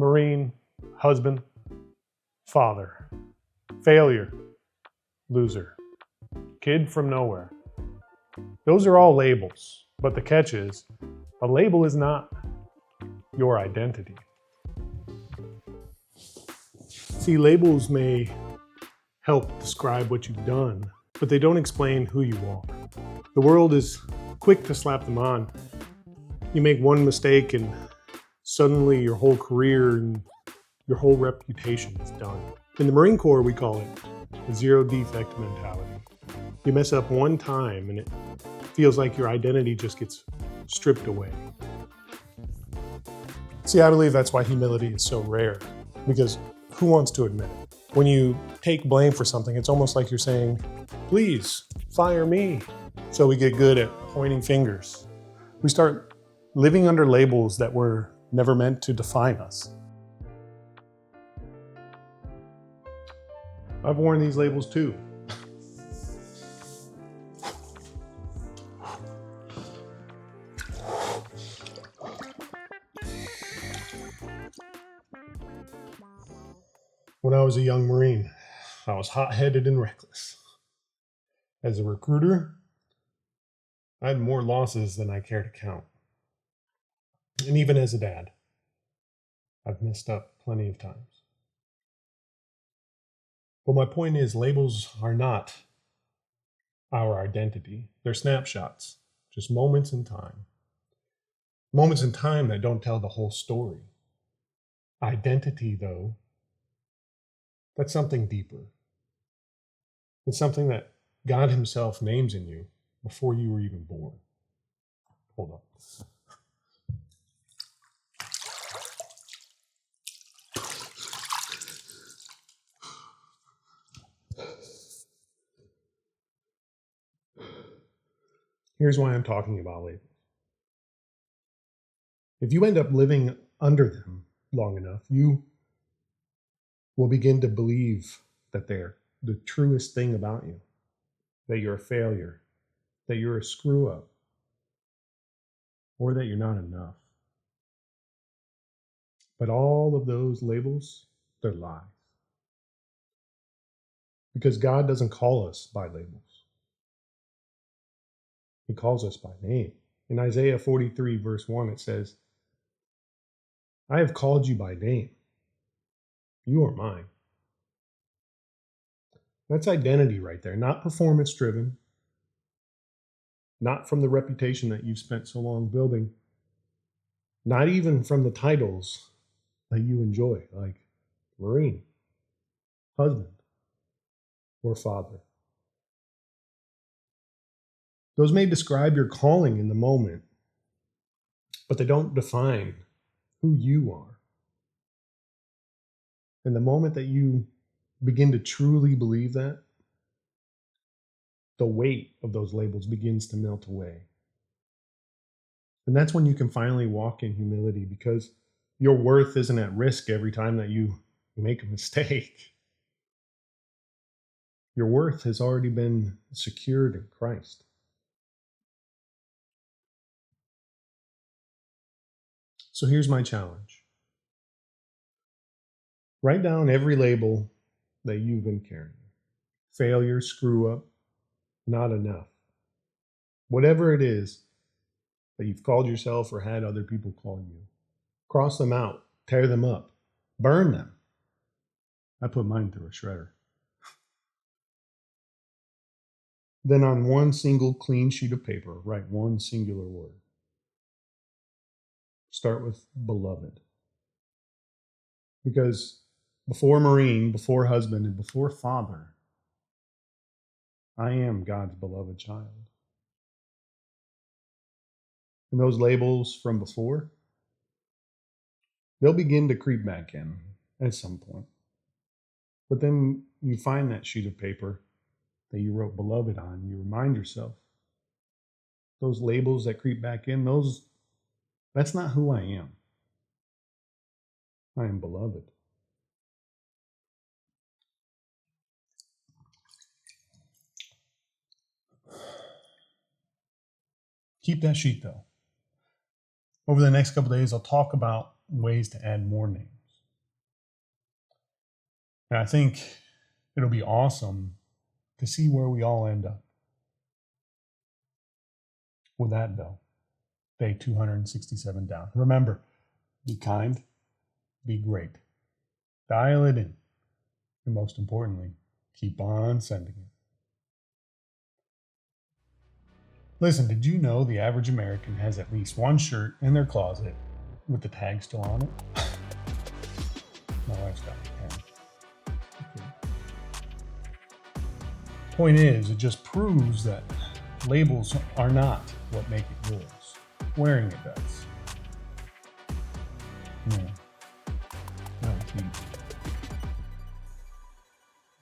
Marine, husband, father, failure, loser, kid from nowhere. Those are all labels, but the catch is, a label is not your identity. See, labels may help describe what you've done, but they don't explain who you are. The world is quick to slap them on. You make one mistake and suddenly your whole career and your whole reputation is done. In the Marine Corps, we call it the zero defect mentality. You mess up one time and it feels like your identity just gets stripped away. See, I believe that's why humility is so rare, because who wants to admit it? When you take blame for something, it's almost like you're saying, please, fire me. So we get good at pointing fingers. We start living under labels that were never meant to define us. I've worn these labels too. When I was a young Marine, I was hot-headed and reckless. As a recruiter, I had more losses than I care to count. And even as a dad, I've messed up plenty of times. But my point is, labels are not our identity. They're snapshots, just moments in time. Moments in time that don't tell the whole story. Identity, though, that's something deeper. It's something that God Himself names in you before you were even born. Hold on. Here's why I'm talking about labels. If you end up living under them long enough, you will begin to believe that they're the truest thing about you, that you're a failure, that you're a screw up, or that you're not enough. But all of those labels, they're lies. Because God doesn't call us by labels. He calls us by name. In Isaiah 43, verse 1, it says, I have called you by name. You are mine. That's identity right there, not performance driven, not from the reputation that you've spent so long building, not even from the titles that you enjoy, like Marine, husband, or father. Those may describe your calling in the moment, but they don't define who you are. And the moment that you begin to truly believe that, the weight of those labels begins to melt away. And that's when you can finally walk in humility, because your worth isn't at risk every time that you make a mistake. Your worth has already been secured in Christ. So here's my challenge. Write down every label that you've been carrying. Failure, screw up, not enough. Whatever it is that you've called yourself or had other people call you. Cross them out, tear them up, burn them. I put mine through a shredder. Then on one single clean sheet of paper, write one singular word. Start with beloved. Because before Marine, before husband, and before father, I am God's beloved child. And those labels from before, they'll begin to creep back in at some point. But then you find that sheet of paper that you wrote beloved on, you remind yourself, those labels that creep back in, that's not who I am. I am beloved. Keep that sheet though. Over the next couple of days, I'll talk about ways to add more names. And I think it'll be awesome to see where we all end up. With that, though, day 267 down. Remember, be kind, be great. Dial it in. And most importantly, keep on sending it. Listen, did you know the average American has at least one shirt in their closet with the tag still on it? My wife's got a tag. Point is, it just proves that labels are not what make it yours. Wearing it does.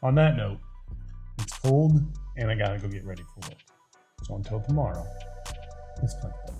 On that note, it's cold and I gotta go get ready for work. So until tomorrow, it's plenty.